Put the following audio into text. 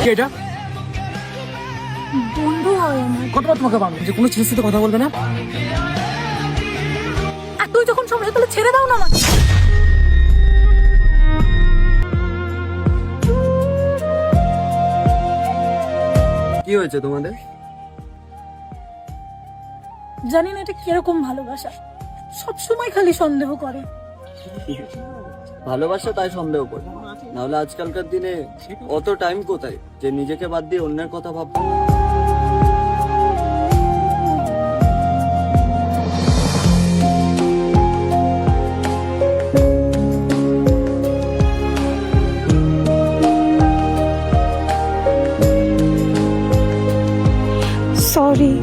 কি এটা? বন্ধু হয় আমার। কতবার তোমাকে বারণ যে কোনো ছেলের সাথে কথা বলবে না? আর তুই যখন সমস্যা তাহলে ছেড়ে দাও না আমাকে। কি হয়েছে তোমাদের? জানি না এটা কিরকম ভালোবাসা, সব সময় খালি সন্দেহ করে। ভালোবাসা তাই সন্দেহ করে, নাহলে আজকালকার দিনে অত টাইম কোথায় যে নিজেকে বাদ দিয়ে অন্যের কথা ভাববো। সরি।